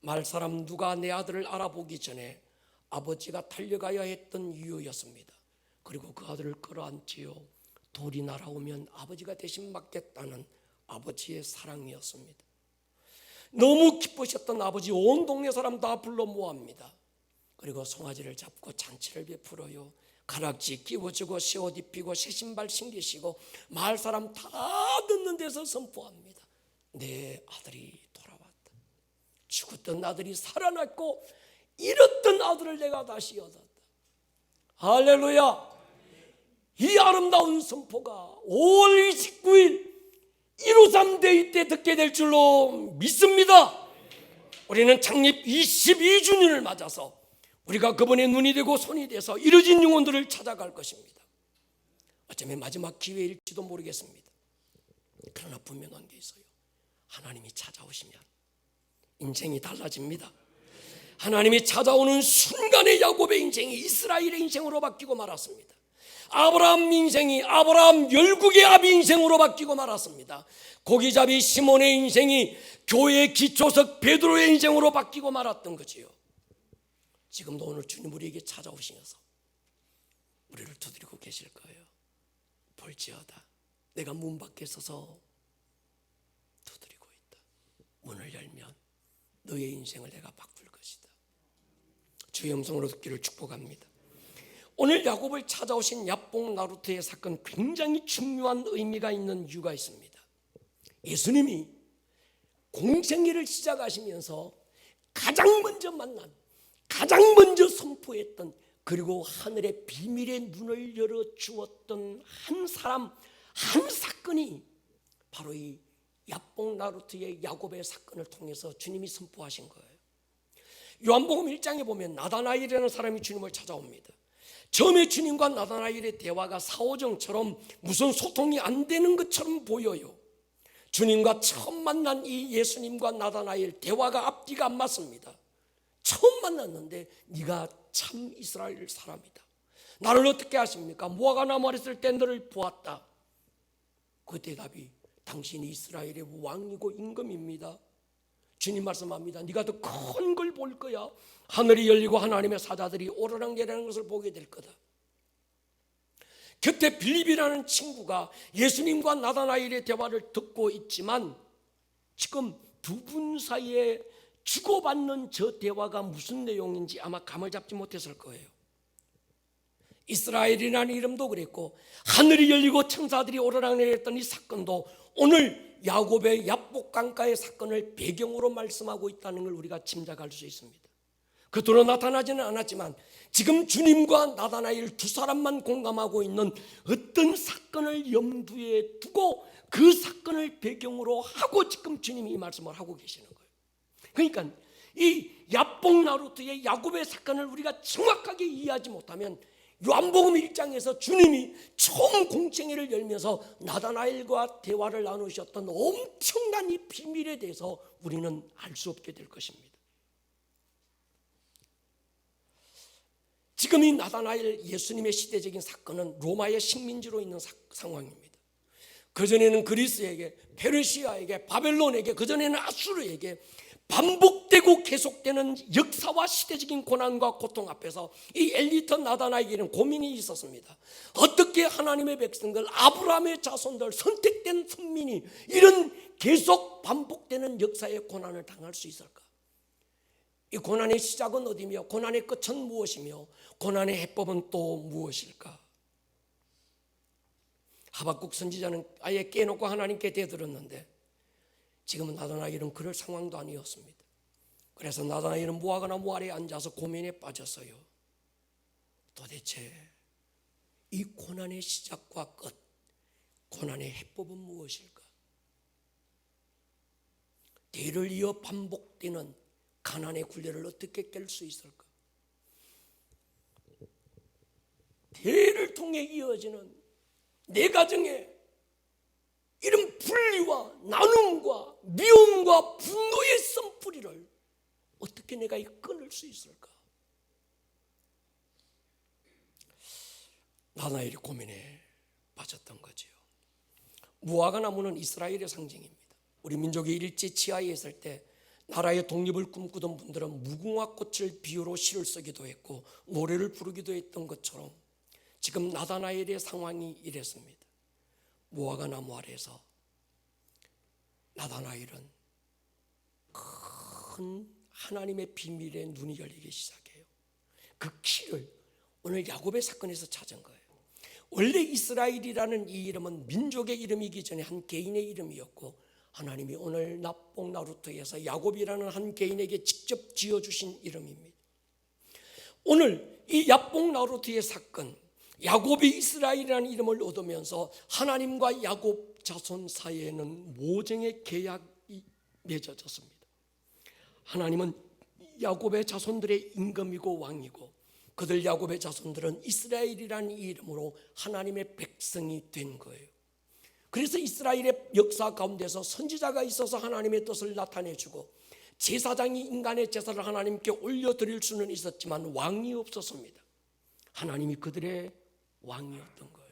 말사람 누가 내 아들을 알아보기 전에 아버지가 달려가야 했던 이유였습니다. 그리고 그 아들을 끌어안지요. 돌이 날아오면 아버지가 대신 맞겠다는 아버지의 사랑이었습니다. 너무 기쁘셨던 아버지 온 동네 사람 다 불러 모읍니다. 그리고 송아지를 잡고 잔치를 베풀어요. 가락지 끼워주고 새옷 입히고 새 신발 신기시고 마을 사람 다 듣는 데서 선포합니다. 내 아들이 돌아왔다. 죽었던 아들이 살아났고 잃었던 아들을 내가 다시 얻었다. 할렐루야. 이 아름다운 선포가 5월 29일 153 데이 때 듣게 될 줄로 믿습니다. 우리는 창립 22주년을 맞아서 우리가 그분의 눈이 되고 손이 돼서 이루어진 영혼들을 찾아갈 것입니다. 어쩌면 마지막 기회일지도 모르겠습니다. 그러나 분명한 게 있어요. 하나님이 찾아오시면 인생이 달라집니다. 하나님이 찾아오는 순간에 야곱의 인생이 이스라엘의 인생으로 바뀌고 말았습니다. 아브라함 인생이 아브라함 열국의 아비 인생으로 바뀌고 말았습니다. 고기잡이 시몬의 인생이 교회의 기초석 베드로의 인생으로 바뀌고 말았던 거지요. 지금도 오늘 주님 우리에게 찾아오시면서 우리를 두드리고 계실 거예요. 볼지어다 내가 문 밖에 서서 두드리고 있다. 문을 열면 너의 인생을 내가 바꿀 것이다. 주의 음성으로 듣기를 축복합니다. 오늘 야곱을 찾아오신 야복 나루트의 사건, 굉장히 중요한 의미가 있는 이유가 있습니다. 예수님이 공생애를 시작하시면서 가장 먼저 만난, 가장 먼저 선포했던, 그리고 하늘의 비밀의 눈을 열어주었던 한 사람, 한 사건이 바로 이 야복 나루트의 야곱의 사건을 통해서 주님이 선포하신 거예요. 요한복음 1장에 보면 나다나엘이라는 사람이 주님을 찾아옵니다. 처음에 주님과 나다나엘의 대화가 사오정처럼 무슨 소통이 안 되는 것처럼 보여요. 주님과 처음 만난 이 예수님과 나다나엘 대화가 앞뒤가 안 맞습니다. 처음 만났는데 네가 참 이스라엘 사람이다. 나를 어떻게 아십니까? 무화과 나무 아래 있을 때 너를 보았다. 그 대답이 당신이 이스라엘의 왕이고 임금입니다. 주님 말씀합니다. 네가 더 큰 걸 볼 거야. 하늘이 열리고 하나님의 사자들이 오르락내리는 것을 보게 될 거다. 곁에 빌립이라는 친구가 예수님과 나다나엘의 대화를 듣고 있지만 지금 두 분 사이에 주고받는 저 대화가 무슨 내용인지 아마 감을 잡지 못했을 거예요. 이스라엘이라는 이름도 그랬고 하늘이 열리고 천사들이 오르락내렸던 이 사건도 오늘 야곱의 야복강가의 사건을 배경으로 말씀하고 있다는 걸 우리가 짐작할 수 있습니다. 그대로 나타나지는 않았지만 지금 주님과 나다나엘 두 사람만 공감하고 있는 어떤 사건을 염두에 두고 그 사건을 배경으로 하고 지금 주님이 이 말씀을 하고 계시는 거예요. 그러니까 이 야복 나루트의 야곱의 사건을 우리가 정확하게 이해하지 못하면 요한복음 1장에서 주님이 처음 공생애를 열면서 나다나엘과 대화를 나누셨던 엄청난 이 비밀에 대해서 우리는 알 수 없게 될 것입니다. 지금 이 나다나엘 예수님의 시대적인 사건은 로마의 식민지로 있는 상황입니다. 그전에는 그리스에게, 페르시아에게, 바벨론에게, 그전에는 아수르에게 반복되고 계속되는 역사와 시대적인 고난과 고통 앞에서 이 엘리트 나다나엘에게는 고민이 있었습니다. 어떻게 하나님의 백성들, 아브라함의 자손들, 선택된 선민이 이런 계속 반복되는 역사의 고난을 당할 수 있을까? 이 고난의 시작은 어디며 고난의 끝은 무엇이며 고난의 해법은 또 무엇일까? 하박국 선지자는 아예 깨놓고 하나님께 대들었는데 지금은 나다나엘은 그럴 상황도 아니었습니다. 그래서 나다나엘은 무화과 나무 아래에 앉아서 고민에 빠졌어요. 도대체 이 고난의 시작과 끝, 고난의 해법은 무엇일까? 대를 이어 반복되는 가난의 굴레를 어떻게 깰 수 있을까? 대를 통해 이어지는 내 가정에 이런 분리와 나눔과 미움과 분노의 선뿌리를 어떻게 내가 끊을 수 있을까? 나다나엘이 고민에 빠졌던 거지요. 무화과 나무는 이스라엘의 상징입니다. 우리 민족이 일제 치하에 있을 때 나라의 독립을 꿈꾸던 분들은 무궁화 꽃을 비유로 시를 쓰기도 했고 노래를 부르기도 했던 것처럼 지금 나다나엘의 상황이 이랬습니다. 무화과 나무 아래에서 나다나엘은 큰 하나님의 비밀에 눈이 열리기 시작해요. 그 키를 오늘 야곱의 사건에서 찾은 거예요. 원래 이스라엘이라는 이 이름은 민족의 이름이기 전에 한 개인의 이름이었고 하나님이 오늘 야복 나루트에서 야곱이라는 한 개인에게 직접 지어주신 이름입니다. 오늘 이 야복 나루트의 사건, 야곱이 이스라엘이라는 이름을 얻으면서 하나님과 야곱 자손 사이에는 모정의 계약이 맺어졌습니다. 하나님은 야곱의 자손들의 임금이고 왕이고 그들 야곱의 자손들은 이스라엘이라는 이름으로 하나님의 백성이 된 거예요. 그래서 이스라엘의 역사 가운데서 선지자가 있어서 하나님의 뜻을 나타내주고 제사장이 인간의 제사를 하나님께 올려드릴 수는 있었지만 왕이 없었습니다. 하나님이 그들의 왕이었던 거예요.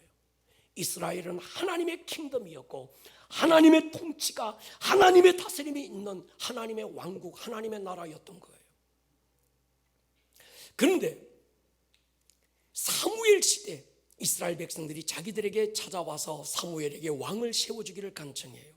이스라엘은 하나님의 킹덤이었고 하나님의 통치가, 하나님의 다스림이 있는 하나님의 왕국, 하나님의 나라였던 거예요. 그런데 사무엘 시대 이스라엘 백성들이 자기들에게 찾아와서 사무엘에게 왕을 세워주기를 간청해요.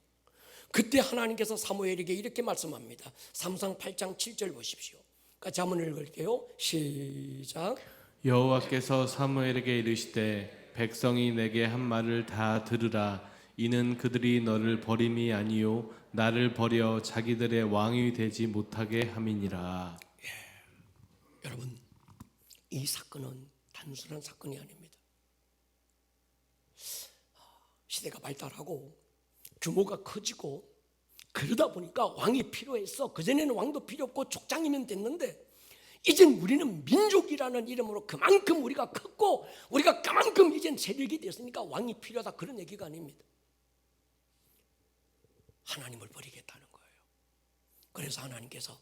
그때 하나님께서 사무엘에게 이렇게 말씀합니다. 사무상 8장 7절 보십시오. 같이 한번 읽을게요. 시작. 여호와께서 사무엘에게 이르시되 백성이 내게 한 말을 다 들으라. 이는 그들이 너를 버림이 아니요 나를 버려 자기들의 왕이 되지 못하게 함이니라. 여러분, 이 사건은 단순한 사건이 아닙니다. 시대가 발달하고 규모가 커지고 그러다 보니까 왕이 필요했어. 그전에는 왕도 필요 없고 족장이면 됐는데 이젠 우리는 민족이라는 이름으로 그만큼 우리가 컸고 우리가 그만큼 이젠 세력이 됐으니까 왕이 필요하다, 그런 얘기가 아닙니다. 하나님을 버리겠다는 거예요. 그래서 하나님께서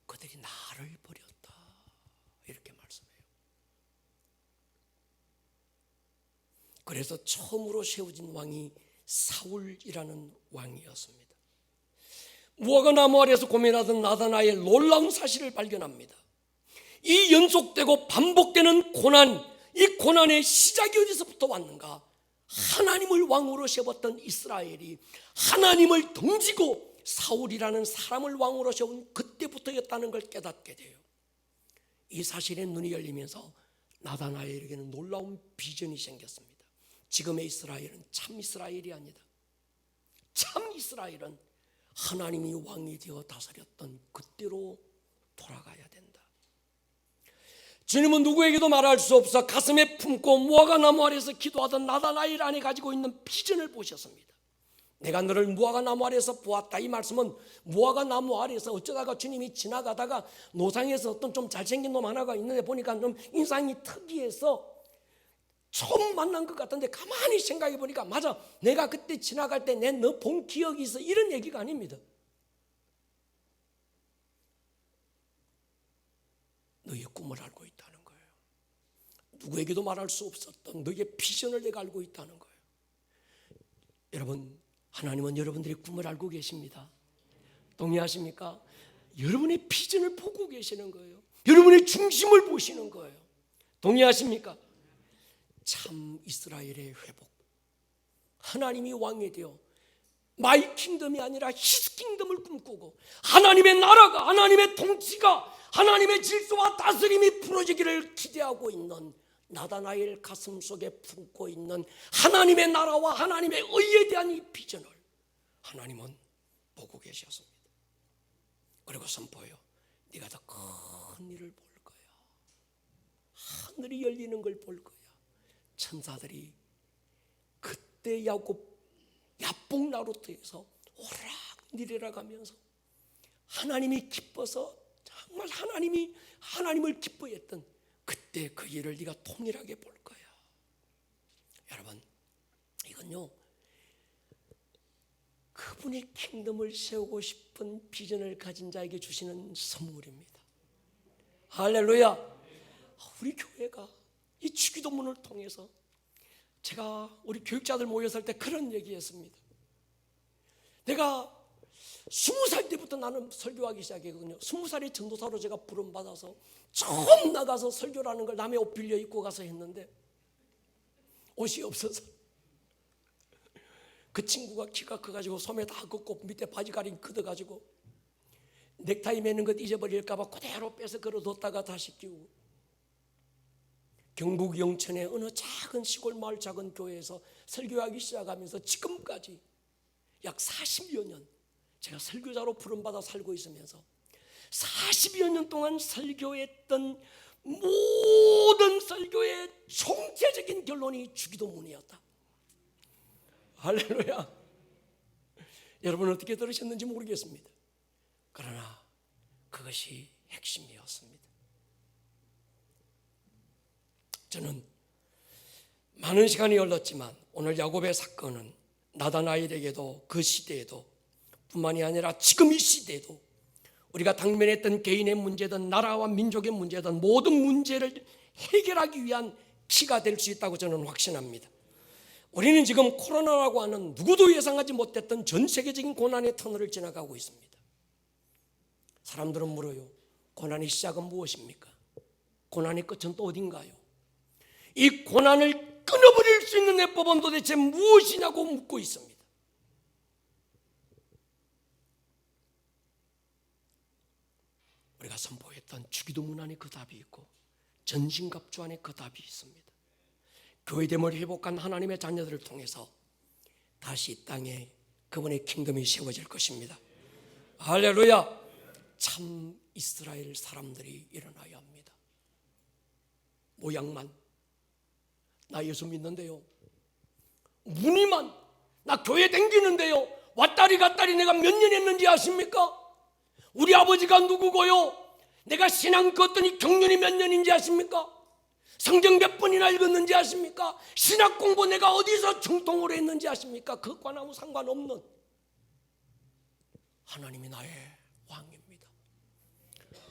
그들이 나를 버렸다 이렇게 말씀해요. 그래서 처음으로 세워진 왕이 사울이라는 왕이었습니다. 무화과 나무 아래에서 고민하던 나다나엘 놀라운 사실을 발견합니다. 이 연속되고 반복되는 고난, 이 고난의 시작이 어디서부터 왔는가? 하나님을 왕으로 세웠던 이스라엘이 하나님을 등지고 사울이라는 사람을 왕으로 세운 그때부터였다는 걸 깨닫게 돼요. 이 사실에 눈이 열리면서 나다나엘에게는 놀라운 비전이 생겼습니다. 지금의 이스라엘은 참 이스라엘이 아니다. 참 이스라엘은 하나님이 왕이 되어 다스렸던 그때로 돌아가야 된다. 주님은 누구에게도 말할 수 없어 가슴에 품고 무화과 나무 아래에서 기도하던 나다나엘 안에 가지고 있는 비전을 보셨습니다. 내가 너를 무화과 나무 아래에서 보았다. 이 말씀은 무화과 나무 아래에서 어쩌다가 주님이 지나가다가 노상에서 어떤 좀 잘생긴 놈 하나가 있는데 보니까 좀 인상이 특이해서 처음 만난 것 같은데 가만히 생각해 보니까 맞아, 내가 그때 지나갈 때 내 너 본 기억이 있어, 이런 얘기가 아닙니다. 너의 꿈을 알고 있다는 거예요. 누구에게도 말할 수 없었던 너의 비전을 내가 알고 있다는 거예요. 여러분, 하나님은 여러분들의 꿈을 알고 계십니다. 동의하십니까? 여러분의 비전을 보고 계시는 거예요. 여러분의 중심을 보시는 거예요. 동의하십니까? 참 이스라엘의 회복, 하나님이 왕이 되어 마이 킹덤이 아니라 히스 킹덤을 꿈꾸고 하나님의 나라가, 하나님의 통치가, 하나님의 질서와 다스림이 풀어지기를 기대하고 있는 나다나엘 가슴 속에 품고 있는 하나님의 나라와 하나님의 의에 대한 이 비전을 하나님은 보고 계셨습니다. 그리고 선포해요. 네가 더 큰 일을 볼 거야. 하늘이 열리는 걸 볼 거야. 천사들이 그때 야복 나루트에서 오락내리락 하면서 하나님이 기뻐서 정말 하나님을 기뻐했던 그때 그 일을 네가 통일하게 볼 거야. 여러분, 이건요 그분의 킹덤을 세우고 싶은 비전을 가진 자에게 주시는 선물입니다. 할렐루야. 우리 교회가 이 주기도문을 통해서 제가 우리 교육자들 모여서 할 때 그런 얘기했습니다. 내가 20살 때부터 나는 설교하기 시작했거든요. 20살에 전도사로 제가 부름받아서 처음 나가서 설교라는 걸 남의 옷 빌려 입고 가서 했는데 옷이 없어서 그 친구가 키가 커가지고 소매 다 걷고 밑에 바지가린 걷어가지고 넥타이 매는 것 잊어버릴까 봐 그대로 빼서 걸어뒀다가 다시 끼우고 경북 영천의 어느 작은 시골 마을 작은 교회에서 설교하기 시작하면서 지금까지 약 40여 년 제가 설교자로 부름받아 살고 있으면서 40여 년 동안 설교했던 모든 설교의 총체적인 결론이 주기도문이었다. 할렐루야. 여러분 어떻게 들으셨는지 모르겠습니다. 그러나 그것이 핵심이었습니다. 저는 많은 시간이 흘렀지만 오늘 야곱의 사건은 나다나엘에게도 그 시대에도 뿐만이 아니라 지금 이 시대에도 우리가 당면했던 개인의 문제든 나라와 민족의 문제든 모든 문제를 해결하기 위한 키가 될 수 있다고 저는 확신합니다. 우리는 지금 코로나라고 하는 누구도 예상하지 못했던 전 세계적인 고난의 터널을 지나가고 있습니다. 사람들은 물어요. 고난의 시작은 무엇입니까? 고난의 끝은 또 어딘가요? 이 고난을 끊어버릴 수 있는 해법은 도대체 무엇이냐고 묻고 있습니다. 우리가 선포했던 주기도문 안에 그 답이 있고 전신갑주 안에 그 답이 있습니다. 교회됨을 회복한 하나님의 자녀들을 통해서 다시 이 땅에 그분의 킹덤이 세워질 것입니다. 할렐루야. 참 이스라엘 사람들이 일어나야 합니다. 모양만 나 예수 믿는데요, 무늬만 나 교회 댕기는데요, 왔다리 갔다리 내가 몇 년 했는지 아십니까? 우리 아버지가 누구고요? 내가 신앙 걷더니 경륜이 몇 년인지 아십니까? 성경 몇 번이나 읽었는지 아십니까? 신학 공부 내가 어디서 정통으로 했는지 아십니까? 그것과 아무 상관없는 하나님이 나의 왕입니다.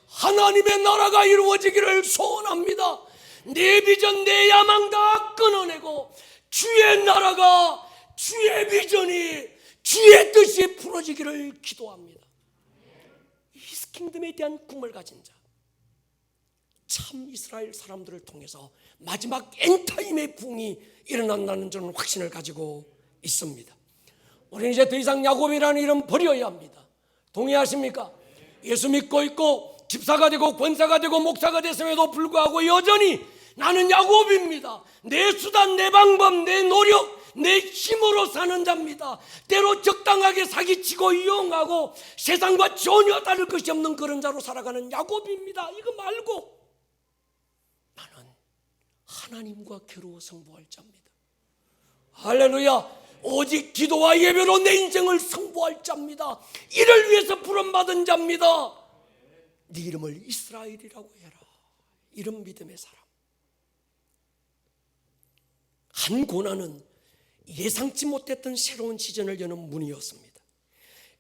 하나님의 나라가 이루어지기를 소원합니다. 내 비전 내 야망 다 끊어내고 주의 나라가, 주의 비전이, 주의 뜻이 풀어지기를 기도합니다. 이 킹덤에 대한 꿈을 가진 자, 참 이스라엘 사람들을 통해서 마지막 엔타임의 부흥이 일어난다는 저는 확신을 가지고 있습니다. 우리는 이제 더 이상 야곱이라는 이름 버려야 합니다. 동의하십니까? 예수 믿고 있고 집사가 되고 권사가 되고 목사가 됐음에도 불구하고 여전히 나는 야곱입니다. 내 수단, 내 방법, 내 노력, 내 힘으로 사는 자입니다. 때로 적당하게 사기치고 이용하고 세상과 전혀 다를 것이 없는 그런 자로 살아가는 야곱입니다. 이거 말고 나는 하나님과 겨루어 승부할 자입니다. 할렐루야. 오직 기도와 예배로 내 인생을 승부할 자입니다. 이를 위해서 부름받은 자입니다. 네 이름을 이스라엘이라고 해라. 이런 믿음의 사람. 한 고난은 예상치 못했던 새로운 시즌을 여는 문이었습니다.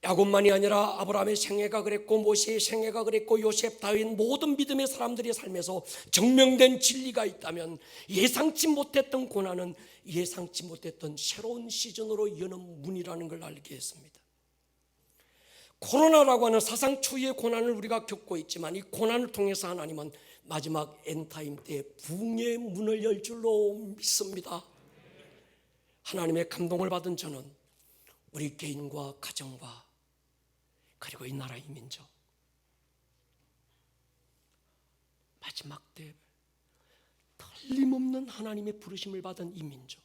야곱만이 아니라 아브라함의 생애가 그랬고 모세의 생애가 그랬고 요셉, 다윗 모든 믿음의 사람들의 삶에서 증명된 진리가 있다면 예상치 못했던 고난은 예상치 못했던 새로운 시즌으로 여는 문이라는 걸 알게 했습니다. 코로나라고 하는 사상 초유의 고난을 우리가 겪고 있지만 이 고난을 통해서 하나님은 마지막 엔타임 때 부흥의 문을 열 줄로 믿습니다. 하나님의 감동을 받은 저는 우리 개인과 가정과 그리고 이 나라의 민족, 마지막 때 틀림없는 하나님의 부르심을 받은 이 민족,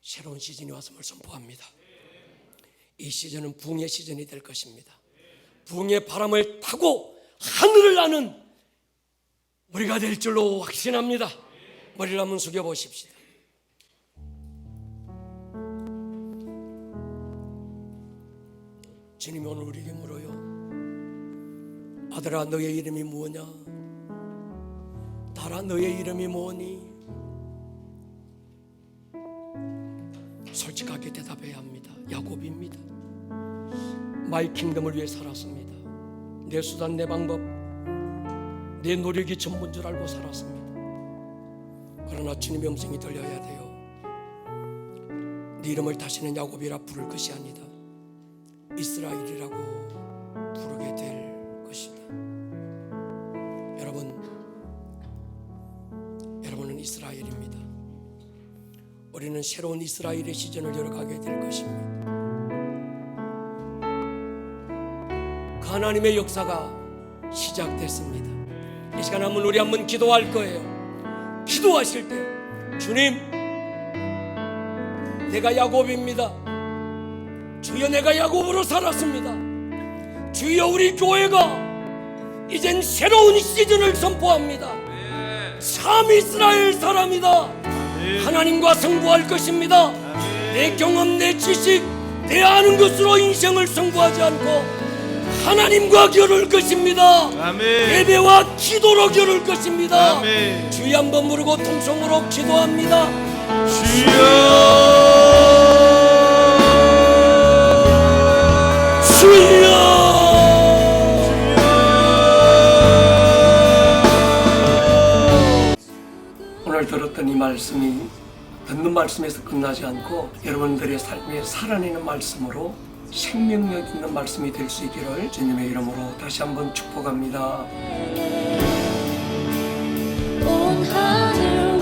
새로운 시즌이 왔음을 선포합니다. 이 시즌은 부흥의 시즌이 될 것입니다. 부흥의 바람을 타고 하늘을 나는 우리가 될 줄로 확신합니다. 머리를 한번 숙여보십시다. 주님이 오늘 우리에게 물어요. 아들아, 너의 이름이 무엇냐? 딸아, 너의 이름이 뭐니? 솔직하게 대답해야 합니다. 야곱입니다. 마이 킹덤을 위해 살았습니다. 내 수단, 내 방법, 내 노력이 전부인 줄 알고 살았습니다. 그러나 주님의 음성이 들려야 돼요. 네 이름을 다시는 야곱이라 부를 것이 아니다. 이스라엘이라고 부르게 될 것이다. 여러분은 이스라엘입니다. 우리는 새로운 이스라엘의 시즌을 열어가게 될 것입니다. 그 하나님의 역사가 시작됐습니다. 이 시간 한번 우리 한번 기도할 거예요. 기도하실 때 주님, 내가 야곱입니다. 주여, 내가 야곱으로 살았습니다. 주여, 우리 교회가 이젠 새로운 시즌을 선포합니다. 참 이스라엘 사람이다. 하나님과 승부할 것입니다. 내 경험, 내 지식, 내 아는 것으로 인생을 승부하지 않고 하나님과 겨룰 것입니다. 예배와 기도로 겨룰 것입니다. 주여 한번 부르고 통성으로 기도합니다. 주여 어떤 이 말씀이 듣는 말씀에서 끝나지 않고 여러분들의 삶에 살아내는 말씀으로 생명력 있는 말씀이 될 수 있기를 주님의 이름으로 다시 한번 축복합니다. 온 하늘